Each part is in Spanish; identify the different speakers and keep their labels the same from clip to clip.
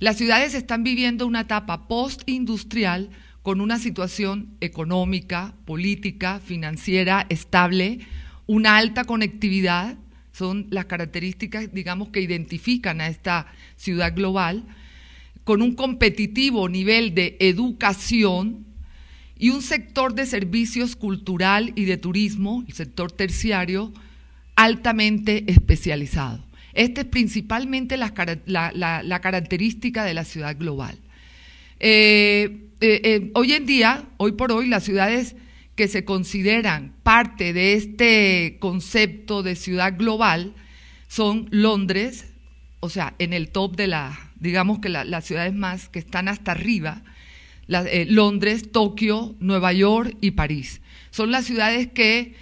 Speaker 1: Las ciudades están viviendo una etapa postindustrial con una situación económica, política, financiera estable, una alta conectividad, son las características, digamos, que identifican a esta ciudad global, con un competitivo nivel de educación y un sector de servicios cultural y de turismo, el sector terciario, altamente especializado. Esta es principalmente la característica de la ciudad global. Hoy en día, hoy por hoy, las ciudades que se consideran parte de este concepto de ciudad global son Londres, o sea, en el top de digamos que las ciudades más que están hasta arriba, Londres, Tokio, Nueva York y París. Son las ciudades que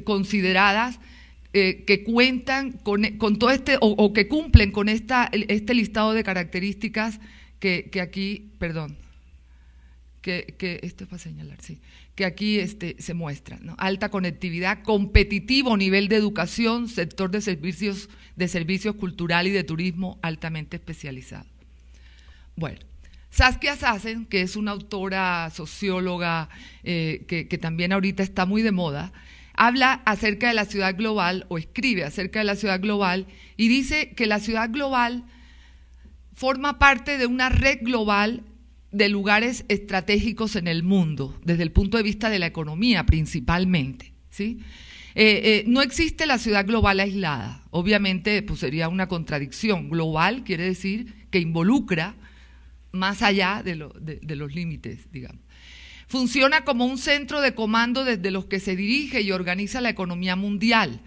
Speaker 1: consideradas que cuentan con todo o que cumplen con este listado de características que aquí, perdón, que esto es para señalar, sí, que aquí se muestra, ¿no? Alta conectividad, competitivo nivel de educación, sector de servicios cultural y de turismo altamente especializado. Bueno, Saskia Sassen, que es una autora socióloga que también ahorita está muy de moda, habla acerca de la ciudad global o escribe acerca de la ciudad global y dice que la ciudad global forma parte de una red global de lugares estratégicos en el mundo, desde el punto de vista de la economía principalmente, ¿sí? No existe la ciudad global aislada, obviamente pues sería una contradicción. Global quiere decir que involucra más allá de los límites, digamos. Funciona como un centro de comando desde los que se dirige y organiza la economía mundial.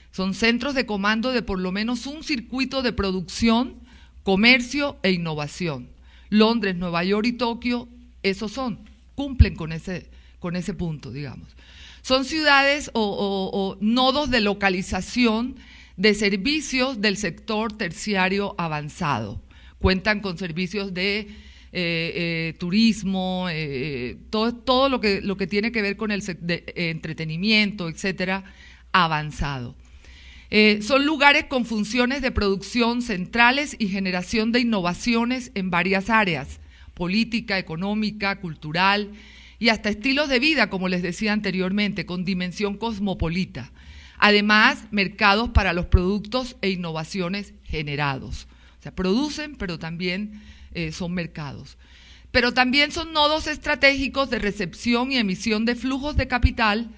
Speaker 1: Son centros de comando de por lo menos un circuito de producción, comercio e innovación. Londres, Nueva York y Tokio, esos cumplen con ese punto, digamos. Son ciudades o nodos de localización de servicios del sector terciario avanzado. Cuentan con servicios de turismo, todo lo que tiene que ver con el entretenimiento, etcétera, avanzado. Son lugares con funciones de producción centrales y generación de innovaciones en varias áreas, política, económica, cultural y hasta estilos de vida, como les decía anteriormente, con dimensión cosmopolita. Además, mercados para los productos e innovaciones generados. O sea, producen, pero también son mercados. Pero también son nodos estratégicos de recepción y emisión de flujos de capital,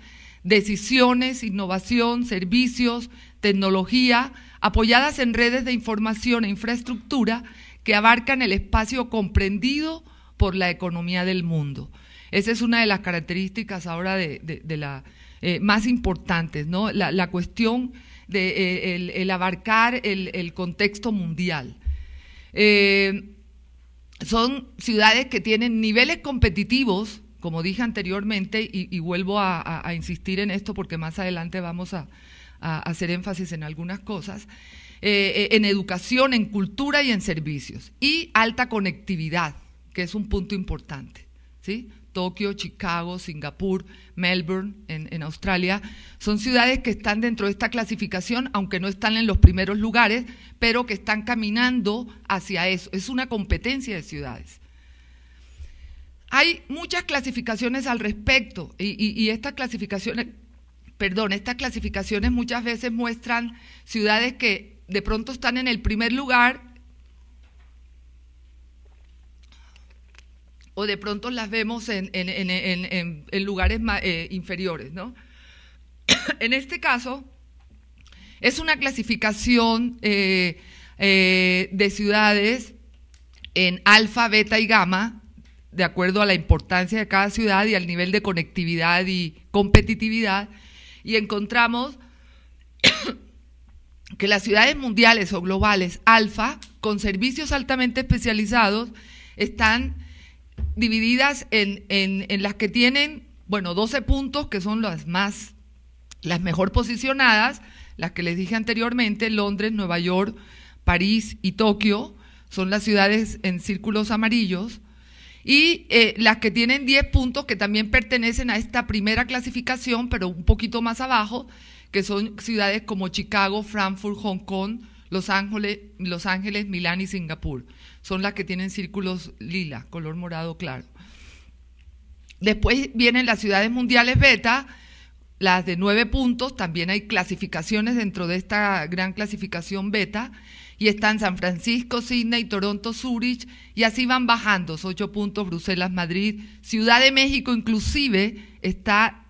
Speaker 1: decisiones, innovación, servicios, tecnología, apoyadas en redes de información e infraestructura que abarcan el espacio comprendido por la economía del mundo. Esa es una de las características ahora más importantes, ¿no? La cuestión de el abarcar el contexto mundial. Son ciudades que tienen niveles competitivos, como dije anteriormente, y vuelvo a insistir en esto porque más adelante vamos a hacer énfasis en algunas cosas, en educación, en cultura y en servicios, y alta conectividad, que es un punto importante, ¿sí? Tokio, Chicago, Singapur, Melbourne, en Australia, son ciudades que están dentro de esta clasificación, aunque no están en los primeros lugares, pero que están caminando hacia eso. Es una competencia de ciudades. Hay muchas clasificaciones al respecto y estas clasificaciones muchas veces muestran ciudades que de pronto están en el primer lugar o de pronto las vemos en lugares inferiores, ¿no? En este caso, es una clasificación de ciudades en alfa, beta y gamma, de acuerdo a la importancia de cada ciudad y al nivel de conectividad y competitividad, y encontramos que las ciudades mundiales o globales alfa, con servicios altamente especializados, están divididas en las que tienen, bueno, 12 puntos, que son las mejor posicionadas, las que les dije anteriormente, Londres, Nueva York, París y Tokio, son las ciudades en círculos amarillos, y las que tienen 10 puntos, que también pertenecen a esta primera clasificación, pero un poquito más abajo, que son ciudades como Chicago, Frankfurt, Hong Kong, Los Ángeles, Milán y Singapur. Son las que tienen círculos lila, color morado claro. Después vienen las ciudades mundiales beta, las de 9 puntos, también hay clasificaciones dentro de esta gran clasificación beta, y están San Francisco, Sydney, Toronto, Zúrich, y así van bajando, 8 puntos, Bruselas, Madrid, Ciudad de México inclusive está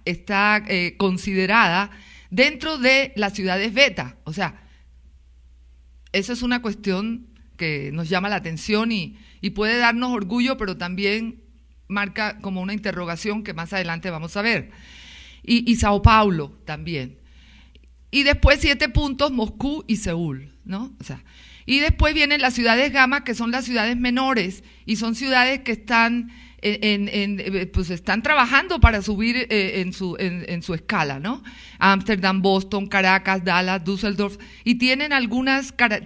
Speaker 1: considerada dentro de las ciudades beta, o sea, eso es una cuestión que nos llama la atención y puede darnos orgullo, pero también marca como una interrogación que más adelante vamos a ver. Y Sao Paulo también. Y después 7 puntos, Moscú y Seúl, ¿no? O sea, y después vienen las ciudades gamma, que son las ciudades menores, y son ciudades que están pues están trabajando para subir en su escala, ¿no? Ámsterdam, Boston, Caracas, Dallas, Düsseldorf, y tienen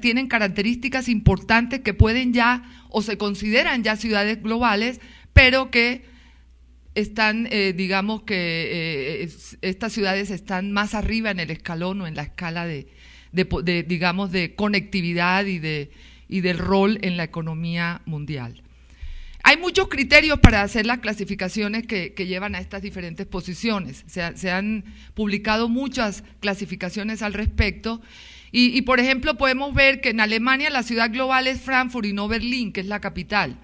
Speaker 1: tienen características importantes que pueden ya, o se consideran ya ciudades globales, pero que están, digamos que estas ciudades están más arriba en el escalón o en la escala digamos, de conectividad y del rol en la economía mundial. Hay muchos criterios para hacer las clasificaciones que llevan a estas diferentes posiciones. Se han publicado muchas clasificaciones al respecto y, por ejemplo, podemos ver que en Alemania la ciudad global es Frankfurt y no Berlín, que es la capital.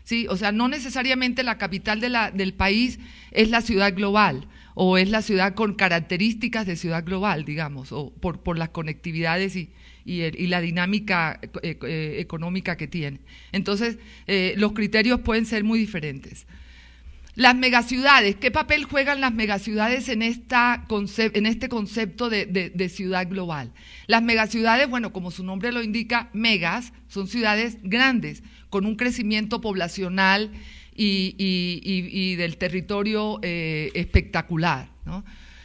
Speaker 1: ¿Sí? O sea, no necesariamente la capital del país es la ciudad global o es la ciudad con características de ciudad global, digamos, o por las conectividades y la dinámica económica que tiene. Entonces, los criterios pueden ser muy diferentes. Las megaciudades, ¿qué papel juegan las megaciudades en este concepto de ciudad global? Las megaciudades, bueno, como su nombre lo indica, megas, son ciudades grandes, con un crecimiento poblacional y del territorio espectacular, ¿no?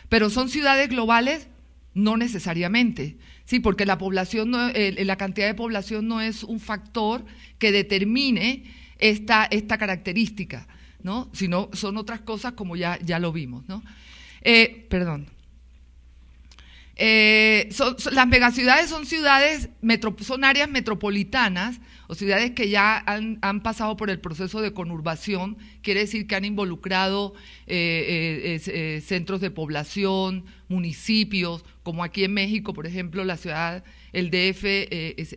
Speaker 1: Pero ¿son ciudades globales? No necesariamente, sí, porque la población la cantidad de población no es un factor que determine esta característica, ¿no? Sino son otras cosas como ya lo vimos, ¿no? Las megaciudades son áreas metropolitanas o ciudades que ya han pasado por el proceso de conurbación, quiere decir que han involucrado centros de población, municipios, como aquí en México, por ejemplo, la ciudad, el DF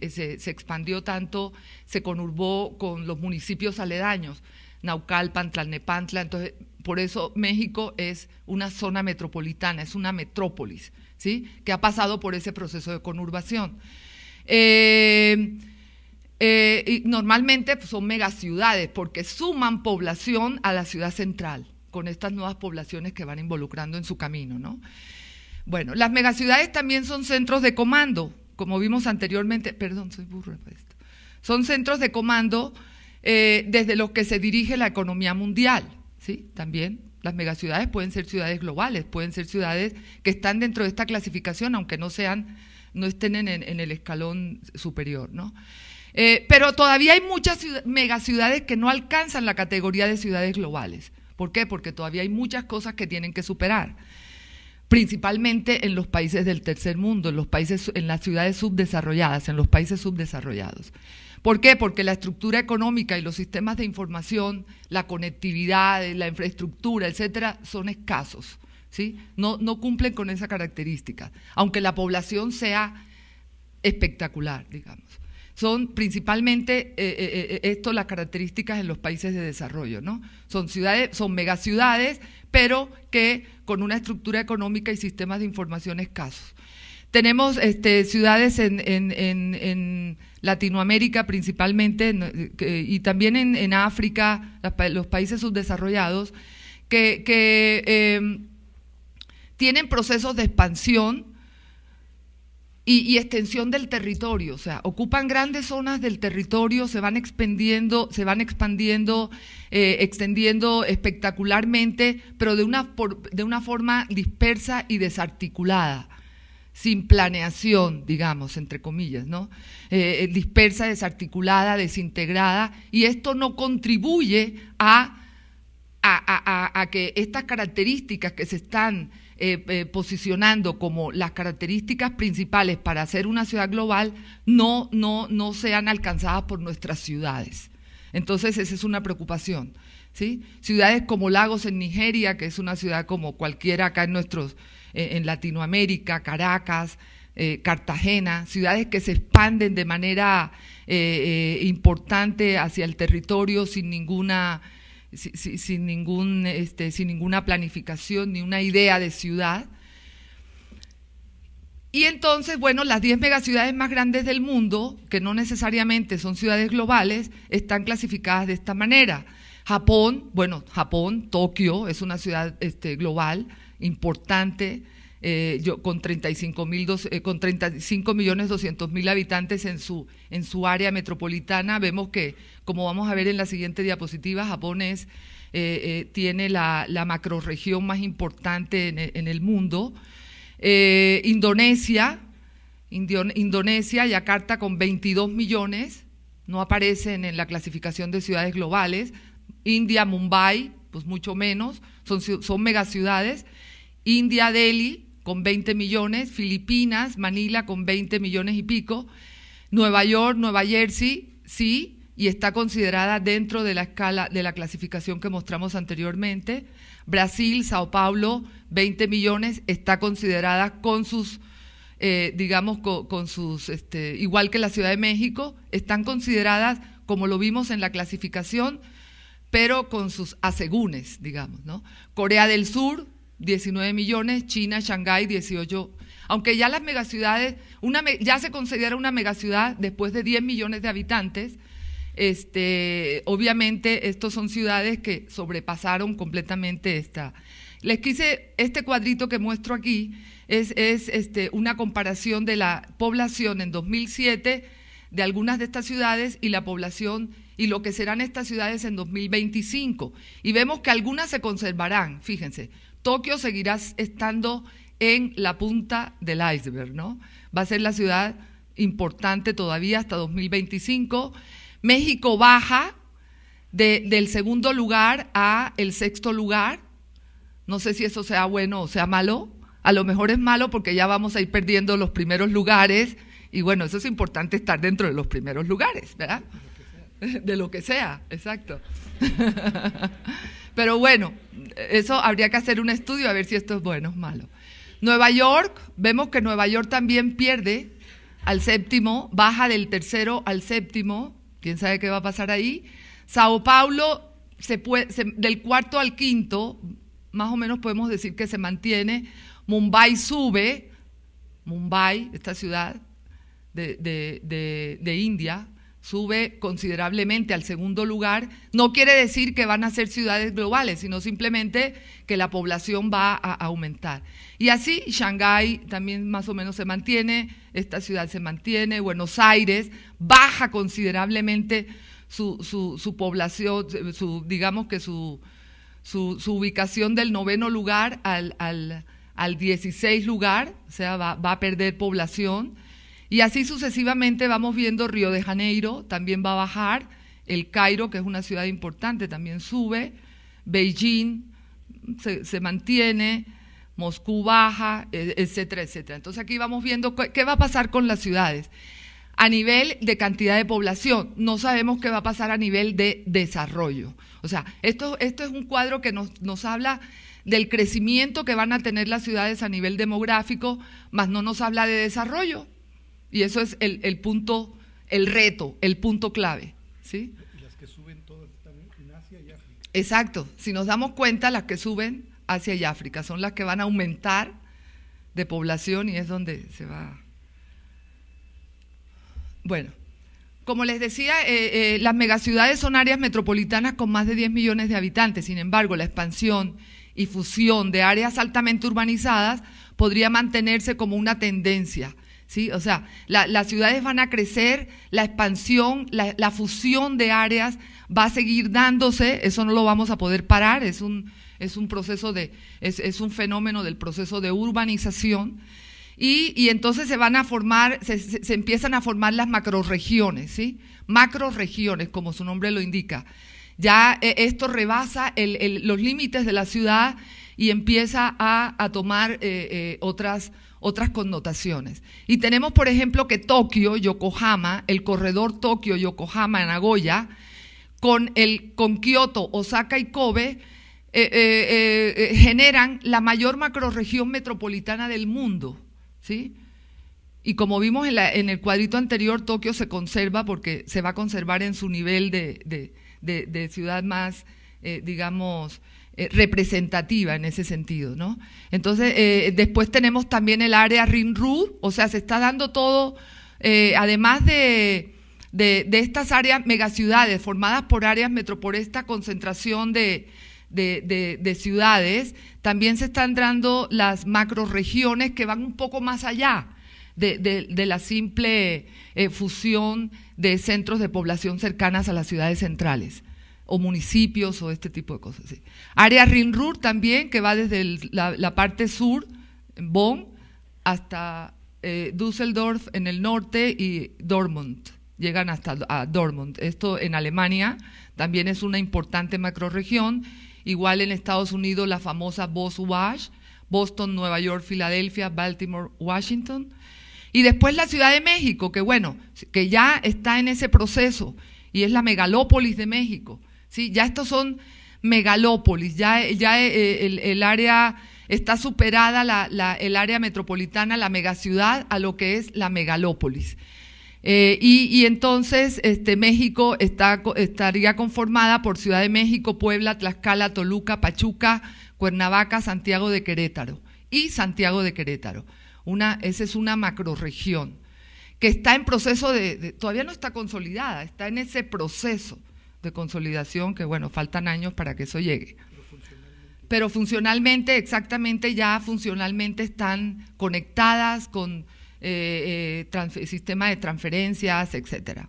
Speaker 1: se expandió tanto, se conurbó con los municipios aledaños, Naucalpan, Tlalnepantla, entonces por eso México es una zona metropolitana, es una metrópolis, ¿sí? Que ha pasado por ese proceso de conurbación. Y normalmente pues, son megaciudades porque suman población a la ciudad central, con estas nuevas poblaciones que van involucrando en su camino, ¿no? Bueno, las megaciudades también son centros de comando, como vimos anteriormente, perdón, soy burra para esto, son centros de comando desde los que se dirige la economía mundial, ¿sí? También las megaciudades pueden ser ciudades globales, pueden ser ciudades que están dentro de esta clasificación, aunque no estén en el escalón superior, ¿no? Pero todavía hay muchas megaciudades que no alcanzan la categoría de ciudades globales. ¿Por qué? Porque todavía hay muchas cosas que tienen que superar, principalmente en los países del tercer mundo, en las ciudades subdesarrolladas, en los países subdesarrollados. ¿Por qué? Porque la estructura económica y los sistemas de información, la conectividad, la infraestructura, etcétera, son escasos, ¿sí? No cumplen con esa característica, aunque la población sea espectacular, digamos. Son principalmente las características en los países de desarrollo, ¿no? Son megaciudades, pero que con una estructura económica y sistemas de información escasos. Tenemos ciudades en Latinoamérica principalmente y también en África, los países subdesarrollados, que tienen procesos de expansión y extensión del territorio, o sea, ocupan grandes zonas del territorio, se van expandiendo, extendiendo espectacularmente, pero de una forma dispersa y desarticulada, sin planeación, digamos, entre comillas, ¿no? Dispersa, desarticulada, desintegrada, y esto no contribuye a que estas características que se están posicionando como las características principales para hacer una ciudad global no sean alcanzadas por nuestras ciudades. Entonces, esa es una preocupación, ¿sí? Ciudades como Lagos en Nigeria, que es una ciudad como cualquiera acá en Latinoamérica, Caracas, Cartagena, ciudades que se expanden de manera importante hacia el territorio sin ninguna planificación ni una idea de ciudad. Y entonces, bueno, las 10 megaciudades más grandes del mundo, que no necesariamente son ciudades globales, están clasificadas de esta manera. Japón, Tokio es una ciudad global importante, con 35.200.000 habitantes en su área metropolitana. Vemos que, como vamos a ver en la siguiente diapositiva, Japón tiene la macrorregión más importante en el mundo. Indonesia, Yakarta con 22 millones, no aparecen en la clasificación de ciudades globales. India, Mumbai, pues mucho menos, son megaciudades. India, Delhi, con 20 millones, Filipinas, Manila, con 20 millones y pico, Nueva York, Nueva Jersey, sí, y está considerada dentro de la escala de la clasificación que mostramos anteriormente. Brasil, Sao Paulo, 20 millones, está considerada con sus, igual que la Ciudad de México, están consideradas, como lo vimos en la clasificación, pero con sus asegúnes, digamos, ¿no? Corea del Sur, 19 millones, China, Shanghái, 18, aunque ya las megaciudades, ya se considera una megaciudad después de 10 millones de habitantes. Obviamente estos son ciudades que sobrepasaron completamente esta. Este cuadrito que muestro aquí es una comparación de la población en 2007 de algunas de estas ciudades y la población y lo que serán estas ciudades en 2025. Y vemos que algunas se conservarán, fíjense, Tokio seguirá estando en la punta del iceberg, ¿no? Va a ser la ciudad importante todavía hasta 2025. México baja del segundo lugar a el sexto lugar. No sé si eso sea bueno o sea malo. A lo mejor es malo porque ya vamos a ir perdiendo los primeros lugares y bueno, eso es importante, estar dentro de los primeros lugares, ¿verdad? De lo que sea, exacto. Pero bueno, eso habría que hacer un estudio a ver si esto es bueno o malo. Nueva York, vemos que Nueva York también pierde al séptimo, baja del tercero al séptimo. ¿Quién sabe qué va a pasar ahí? Sao Paulo, del cuarto al quinto, más o menos podemos decir que se mantiene. Mumbai sube, Mumbai, esta ciudad de India, sube considerablemente al segundo lugar. No quiere decir que van a ser ciudades globales, sino simplemente que la población va a aumentar. Y así, Shanghái también más o menos se mantiene, esta ciudad se mantiene, Buenos Aires baja considerablemente su población, digamos que su ubicación del 9º lugar al 16 lugar, o sea, va a perder población. Y así sucesivamente vamos viendo Río de Janeiro, también va a bajar, el Cairo, que es una ciudad importante, también sube, Beijing se mantiene, Moscú baja, etcétera, etcétera. Entonces aquí vamos viendo qué va a pasar con las ciudades. A nivel de cantidad de población, no sabemos qué va a pasar a nivel de desarrollo. O sea, esto es un cuadro que nos habla del crecimiento que van a tener las ciudades a nivel demográfico, mas no nos habla de desarrollo. Y eso es el punto, el reto, el punto clave, ¿sí?
Speaker 2: Y las que suben todas están en Asia y África.
Speaker 1: Exacto, si nos damos cuenta, las que suben Asia y África son las que van a aumentar de población y es donde se va. Bueno, como les decía, las megaciudades son áreas metropolitanas con más de 10 millones de habitantes. Sin embargo, la expansión y fusión de áreas altamente urbanizadas podría mantenerse como una tendencia, ¿sí? O sea, las ciudades van a crecer, la expansión, la fusión de áreas va a seguir dándose, eso no lo vamos a poder parar, es un proceso es un fenómeno del proceso de urbanización. Y entonces se van a formar, se empiezan a formar las macrorregiones, ¿sí? Macrorregiones, como su nombre lo indica. Ya esto rebasa los límites de la ciudad y empieza a tomar otras connotaciones. Y tenemos, por ejemplo, que Tokio, Yokohama, el corredor Tokio, Yokohama, Nagoya, con Kioto, Osaka y Kobe, generan la mayor macrorregión metropolitana del mundo, ¿sí? Y como vimos en el cuadrito anterior, Tokio se conserva porque se va a conservar en su nivel de ciudad más, digamos, representativa en ese sentido, ¿no? Entonces, después tenemos también el área Rin-Ruhr, o sea, se está dando todo, además de estas áreas megaciudades formadas por áreas por esta concentración de ciudades, también se están dando las macroregiones que van un poco más allá de la simple fusión de centros de población cercanas a las ciudades centrales o municipios o este tipo de cosas. ¿Sí? Área Rin-Ruhr también, que va desde la parte sur, Bonn, hasta Düsseldorf en el norte y Dortmund, llegan hasta a Dortmund. Esto en Alemania también es una importante macrorregión, igual en Estados Unidos la famosa BOSWASH, Boston, Nueva York, Filadelfia, Baltimore, Washington. Y después la Ciudad de México, que bueno, que ya está en ese proceso y es la megalópolis de México. ¿Sí? Ya estos son megalópolis, ya el área está superada, el área metropolitana, la megaciudad, a lo que es la megalópolis. Y entonces México estaría conformada por Ciudad de México, Puebla, Tlaxcala, Toluca, Pachuca, Cuernavaca, Santiago de Querétaro y Santiago de Querétaro. Esa es una macrorregión que está en proceso todavía no está consolidada, está en ese proceso de consolidación que, bueno, faltan años para que eso llegue. Pero funcionalmente, exactamente, ya funcionalmente están conectadas con sistema de transferencias, etcétera.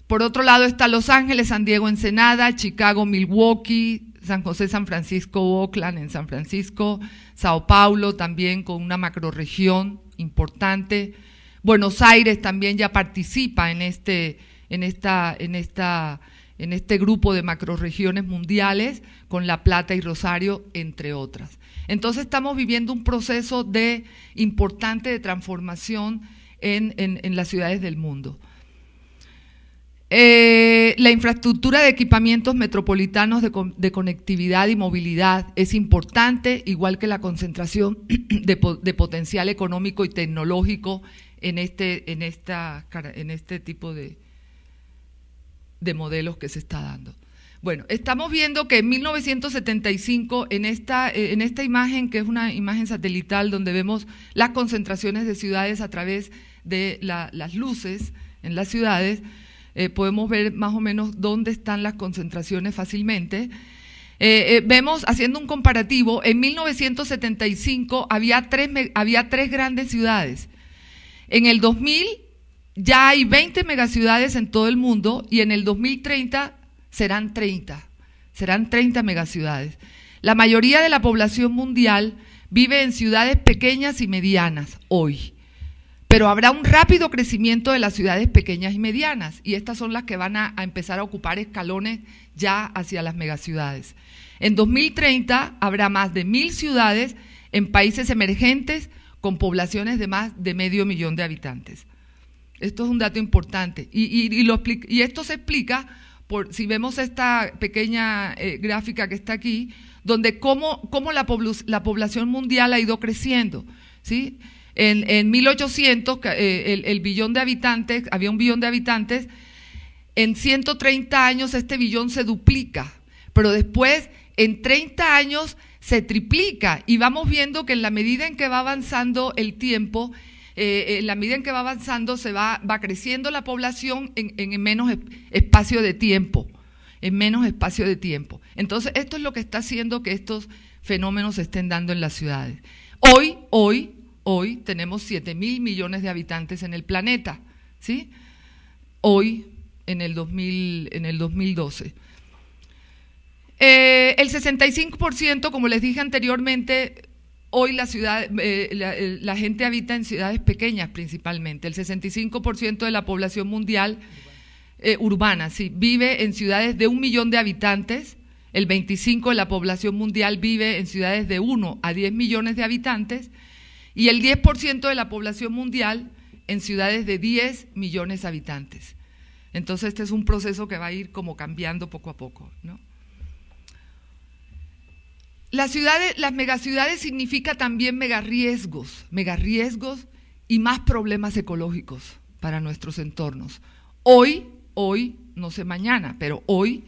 Speaker 1: Por otro lado está Los Ángeles, San Diego, Ensenada, Chicago, Milwaukee, San José, San Francisco, Oakland en San Francisco, Sao Paulo también con una macrorregión importante. Buenos Aires también ya participa en este grupo de macrorregiones mundiales, con La Plata y Rosario, entre otras. Entonces estamos viviendo un proceso importante de transformación en las ciudades del mundo. La infraestructura de equipamientos metropolitanos de conectividad y movilidad es importante, igual que la concentración de potencial económico y tecnológico en este tipo de modelos que se está dando. Bueno, estamos viendo que en 1975, en esta imagen, que es una imagen satelital donde vemos las concentraciones de ciudades a través de las luces en las ciudades, podemos ver más o menos dónde están las concentraciones fácilmente. Vemos, haciendo un comparativo, en 1975 había tres grandes ciudades. En el 2000 ya hay 20 megaciudades en todo el mundo y en el 2030 serán 30 megaciudades. La mayoría de la población mundial vive en ciudades pequeñas y medianas hoy, pero habrá un rápido crecimiento de las ciudades pequeñas y medianas y estas son las que van a empezar a ocupar escalones ya hacia las megaciudades. En 2030 habrá más de 1000 ciudades en países emergentes con poblaciones de más de 500.000 de habitantes. Esto es un dato importante y esto se explica si vemos esta pequeña gráfica que está aquí, donde cómo la población mundial ha ido creciendo, ¿sí? En 1800 el billón de habitantes, había 1 billón de habitantes, en 130 años este billón se duplica, pero después en 30 años se triplica y vamos viendo que en la medida en que va avanzando el tiempo, en la medida en que va avanzando va creciendo la población en menos espacio de tiempo, Entonces esto es lo que está haciendo que estos fenómenos se estén dando en las ciudades. Hoy tenemos 7.000 millones de habitantes en el planeta, ¿sí? Hoy, en el 2012. El 65%, como les dije anteriormente, hoy la gente habita en ciudades pequeñas principalmente. El 65% de la población mundial urbana, sí, vive en ciudades de 1 millón de habitantes, el 25% de la población mundial vive en ciudades de 1 a 10 millones de habitantes y el 10% de la población mundial en ciudades de 10 millones de habitantes. Entonces este es un proceso que va a ir como cambiando poco a poco, ¿no? Las megaciudades significa también megarriesgos y más problemas ecológicos para nuestros entornos. Hoy, no sé mañana, pero hoy,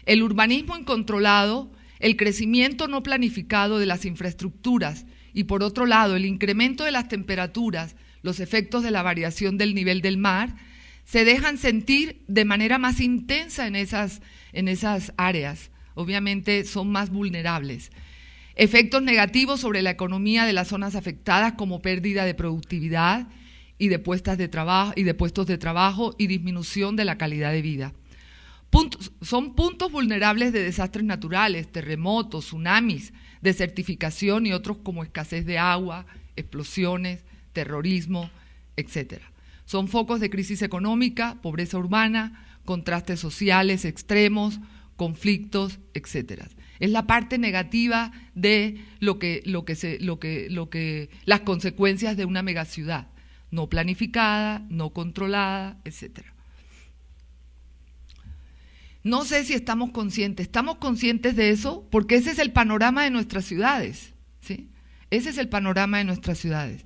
Speaker 1: el urbanismo incontrolado, el crecimiento no planificado de las infraestructuras y por otro lado el incremento de las temperaturas, los efectos de la variación del nivel del mar, se dejan sentir de manera más intensa en esas áreas. Obviamente son más vulnerables. Efectos negativos sobre la economía de las zonas afectadas como pérdida de productividad y de puestos de trabajo y disminución de la calidad de vida. Son puntos vulnerables de desastres naturales, terremotos, tsunamis, desertificación y otros como escasez de agua, explosiones, terrorismo, etc. Son focos de crisis económica, pobreza urbana, contrastes sociales extremos, conflictos, etc. Es la parte negativa de las consecuencias de una megaciudad, no planificada, no controlada, etc. No sé si estamos conscientes de eso, porque ese es el panorama de nuestras ciudades, ¿sí? Ese es el panorama de nuestras ciudades.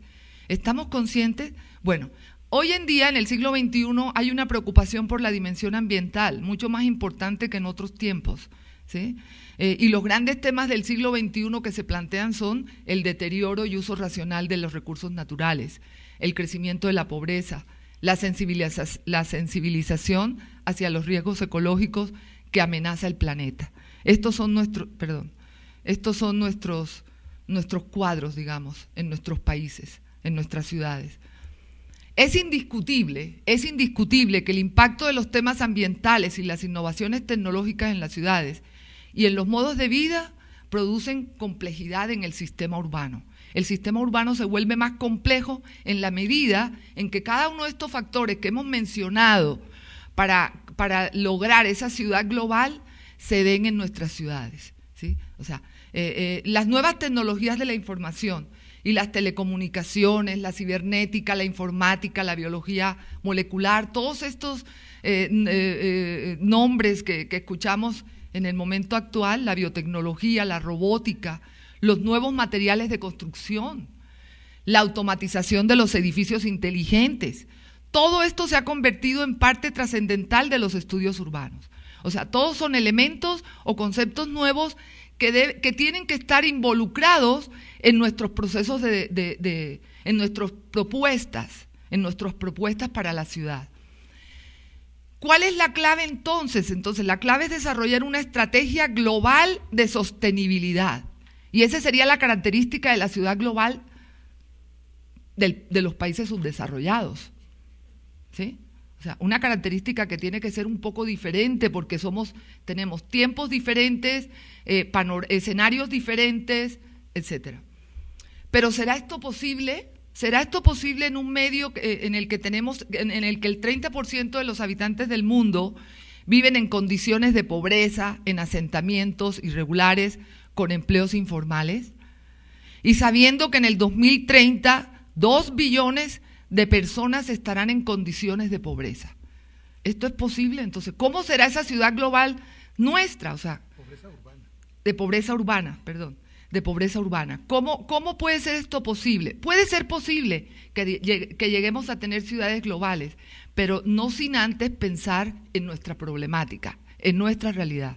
Speaker 1: ¿Estamos conscientes? Bueno, hoy en día, en el siglo XXI, hay una preocupación por la dimensión ambiental, mucho más importante que en otros tiempos, ¿sí? Y los grandes temas del siglo XXI que se plantean son el deterioro y uso racional de los recursos naturales, el crecimiento de la pobreza, la sensibilización hacia los riesgos ecológicos que amenaza el planeta. Estos son nuestros cuadros, digamos, en nuestros países, en nuestras ciudades. Es indiscutible que el impacto de los temas ambientales y las innovaciones tecnológicas en las ciudades y en los modos de vida producen complejidad en el sistema urbano. El sistema urbano se vuelve más complejo en la medida en que cada uno de estos factores que hemos mencionado para lograr esa ciudad global se den en nuestras ciudades, ¿sí? O sea, las nuevas tecnologías de la información y las telecomunicaciones, la cibernética, la informática, la biología molecular, todos estos nombres que escuchamos en el momento actual, la biotecnología, la robótica, los nuevos materiales de construcción, la automatización de los edificios inteligentes, todo esto se ha convertido en parte trascendental de los estudios urbanos. O sea, todos son elementos o conceptos nuevos que tienen que estar involucrados en nuestros procesos en nuestras propuestas para la ciudad. ¿Cuál es la clave entonces? Entonces, la clave es desarrollar una estrategia global de sostenibilidad. Y esa sería la característica de la ciudad global de los países subdesarrollados, ¿sí? O sea, una característica que tiene que ser un poco diferente porque tenemos tiempos diferentes, escenarios diferentes, etcétera. Pero ¿será esto posible? ¿Será esto posible en un medio en el que el 30% de los habitantes del mundo viven en condiciones de pobreza, en asentamientos irregulares, con empleos informales? Y sabiendo que en el 2030 2 billones de personas estarán en condiciones de pobreza. ¿Esto es posible? Entonces, ¿cómo será esa ciudad global nuestra? O sea, de pobreza urbana. ¿Cómo puede ser esto posible? Puede ser posible que lleguemos a tener ciudades globales, pero no sin antes pensar en nuestra problemática, en nuestra realidad.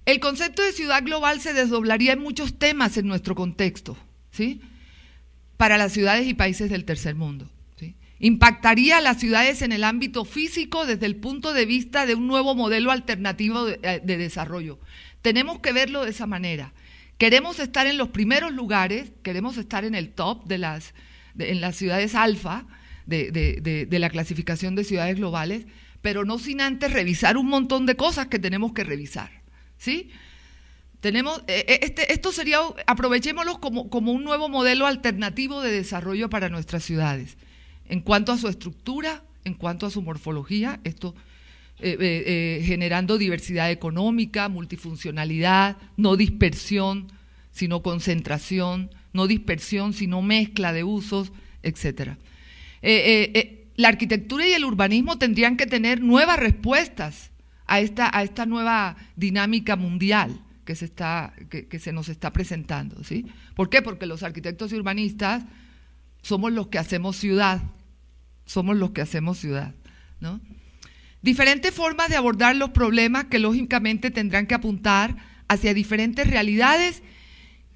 Speaker 1: El concepto de ciudad global se desdoblaría en muchos temas en nuestro contexto, ¿sí? Para las ciudades y países del tercer mundo, ¿sí? Impactaría a las ciudades en el ámbito físico desde el punto de vista de un nuevo modelo alternativo de desarrollo. Tenemos que verlo de esa manera. Queremos estar en los primeros lugares, queremos estar en el top en las ciudades alfa de la clasificación de ciudades globales, pero no sin antes revisar un montón de cosas que tenemos que revisar, ¿sí? Esto sería, aprovechémoslo como un nuevo modelo alternativo de desarrollo para nuestras ciudades. En cuanto a su estructura, en cuanto a su morfología, esto generando diversidad económica, multifuncionalidad, no dispersión, sino concentración, no dispersión, sino mezcla de usos, etc. La arquitectura y el urbanismo tendrían que tener nuevas respuestas a esta nueva dinámica mundial que se nos está presentando, ¿sí? ¿Por qué? Porque los arquitectos y urbanistas somos los que hacemos ciudad, ¿no? Diferentes formas de abordar los problemas que lógicamente tendrán que apuntar hacia diferentes realidades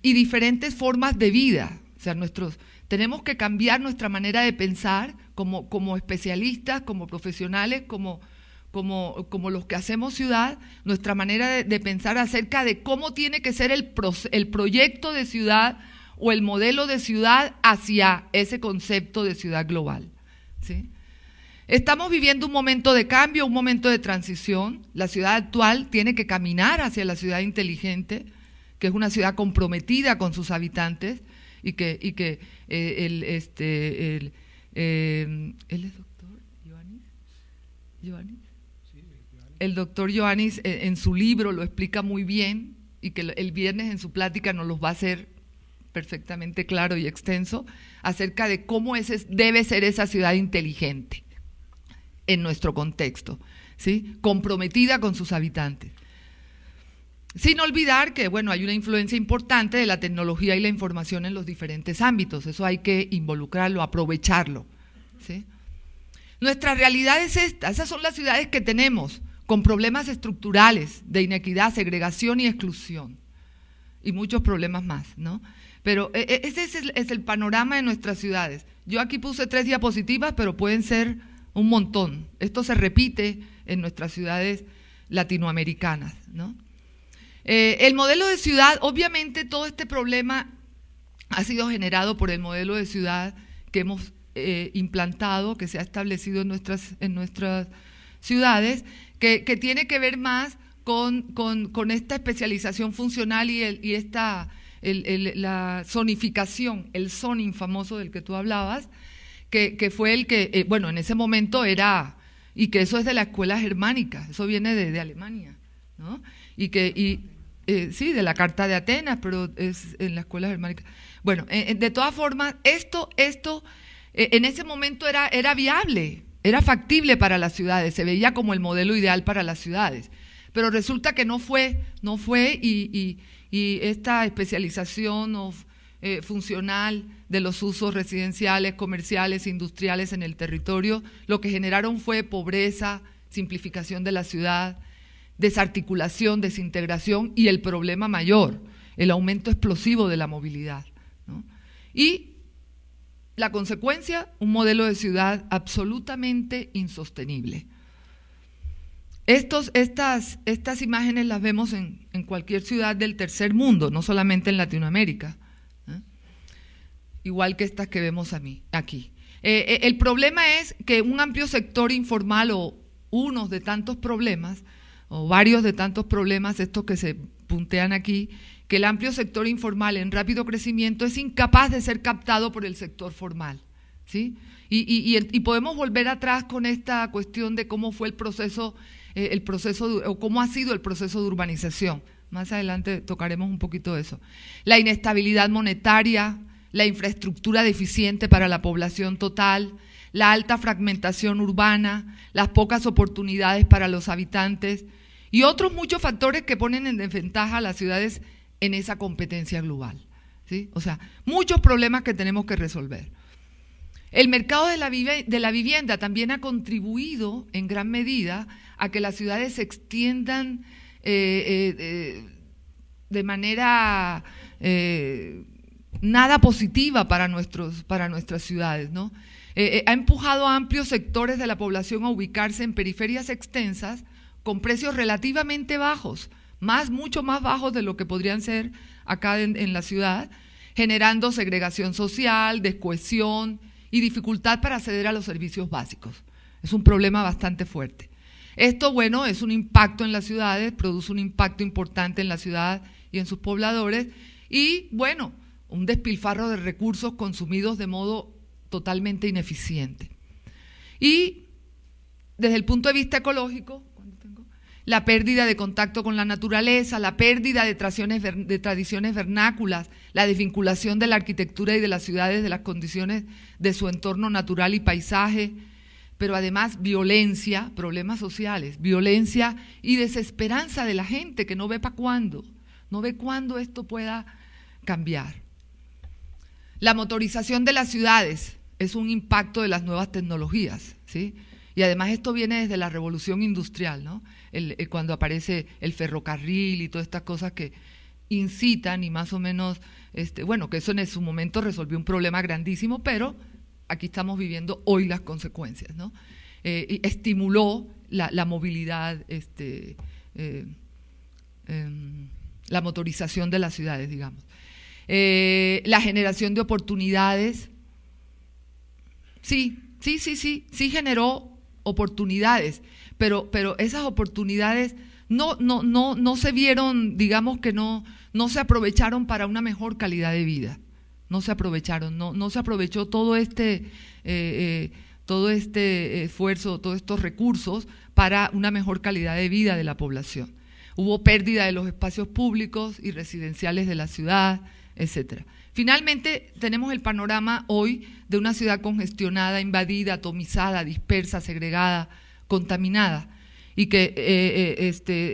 Speaker 1: y diferentes formas de vida. O sea, tenemos que cambiar nuestra manera de pensar como especialistas, como profesionales, como los que hacemos ciudad, nuestra manera de pensar acerca de cómo tiene que ser el proyecto de ciudad o el modelo de ciudad hacia ese concepto de ciudad global, ¿sí? Estamos viviendo un momento de cambio, un momento de transición. La ciudad actual tiene que caminar hacia la ciudad inteligente, que es una ciudad comprometida con sus habitantes y que él es doctor Ioannis. El doctor Ioannis en su libro lo explica muy bien y que el viernes en su plática nos los va a hacer perfectamente claro y extenso acerca de cómo debe ser esa ciudad inteligente en nuestro contexto, ¿sí? Comprometida con sus habitantes. Sin olvidar que, bueno, hay una influencia importante de la tecnología y la información en los diferentes ámbitos, eso hay que involucrarlo, aprovecharlo, ¿sí? Nuestra realidad es esta, esas son las ciudades que tenemos, con problemas estructurales de inequidad, segregación y exclusión, y muchos problemas más, ¿no? Pero ese es el panorama de nuestras ciudades. Yo aquí puse 3 diapositivas, pero pueden ser un montón. Esto se repite en nuestras ciudades latinoamericanas, ¿no? El modelo de ciudad, obviamente todo este problema ha sido generado por el modelo de ciudad que hemos implantado, que se ha establecido en nuestras ciudades, que tiene que ver más con esta especialización funcional y la zonificación, el zoning famoso del que tú hablabas, que fue el que, bueno, en ese momento era, y que eso es de la escuela germánica, eso viene de Alemania, ¿no? Sí, de la Carta de Atenas, pero es en la escuela germánica. Bueno, de todas formas, esto en ese momento era viable, era factible para las ciudades, se veía como el modelo ideal para las ciudades, pero resulta que no fue y esta especialización funcional de los usos residenciales, comerciales, industriales en el territorio, lo que generaron fue pobreza, simplificación de la ciudad, desarticulación, desintegración y el problema mayor, el aumento explosivo de la movilidad, ¿no? Y la consecuencia, un modelo de ciudad absolutamente insostenible. Estas imágenes las vemos en cualquier ciudad del tercer mundo, no solamente en Latinoamérica, ¿eh? Igual que estas que vemos aquí. El problema es que un amplio sector informal o unos de tantos problemas, o varios de tantos problemas, estos que se puntean aquí, que el amplio sector informal en rápido crecimiento es incapaz de ser captado por el sector formal, ¿sí? Y podemos volver atrás con esta cuestión de cómo fue el proceso o cómo ha sido el proceso de urbanización. Más adelante tocaremos un poquito de eso. La inestabilidad monetaria, la infraestructura deficiente para la población total, la alta fragmentación urbana, las pocas oportunidades para los habitantes y otros muchos factores que ponen en desventaja a las ciudades en esa competencia global, ¿sí? O sea, muchos problemas que tenemos que resolver. El mercado de la vivienda también ha contribuido en gran medida a que las ciudades se extiendan de manera nada positiva para nuestras ciudades, ¿no? Ha empujado a amplios sectores de la población a ubicarse en periferias extensas con precios relativamente bajos, mucho más bajos de lo que podrían ser acá en la ciudad, generando segregación social, descohesión y dificultad para acceder a los servicios básicos. Es un problema bastante fuerte. Esto, bueno, es un impacto en las ciudades, produce un impacto importante en la ciudad y en sus pobladores y, bueno, un despilfarro de recursos consumidos de modo totalmente ineficiente. Y desde el punto de vista ecológico, la pérdida de contacto con la naturaleza, la pérdida de tradiciones vernáculas, la desvinculación de la arquitectura y de las ciudades de las condiciones de su entorno natural y paisaje, pero además violencia, problemas sociales, violencia y desesperanza de la gente que no ve para cuándo, no ve cuándo esto pueda cambiar. La motorización de las ciudades es un impacto de las nuevas tecnologías, ¿sí? Y además esto viene desde la revolución industrial, ¿no? Cuando aparece el ferrocarril y todas estas cosas que incitan y más o menos, bueno, que eso en su momento resolvió un problema grandísimo, pero aquí estamos viviendo hoy las consecuencias, ¿no? Y estimuló la movilidad, la motorización de las ciudades, digamos. La generación de oportunidades, sí generó oportunidades, pero esas oportunidades no se vieron, digamos que no se aprovecharon para una mejor calidad de vida, no se aprovecharon, no se aprovechó todo este esfuerzo, todos estos recursos para una mejor calidad de vida de la población. Hubo pérdida de los espacios públicos y residenciales de la ciudad, etcétera. Finalmente, tenemos el panorama hoy de una ciudad congestionada, invadida, atomizada, dispersa, segregada, contaminada, y que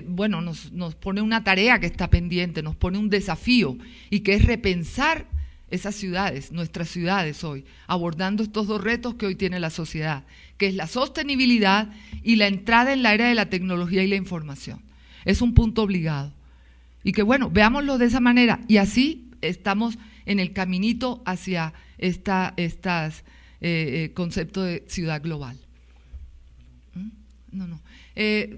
Speaker 1: bueno, nos pone una tarea que está pendiente, nos pone un desafío, y que es repensar esas ciudades, nuestras ciudades hoy, abordando estos dos retos que hoy tiene la sociedad, que es la sostenibilidad y la entrada en la era de la tecnología y la información. Es un punto obligado. Y que bueno, veámoslo de esa manera, y así estamos en el caminito hacia concepto de ciudad global.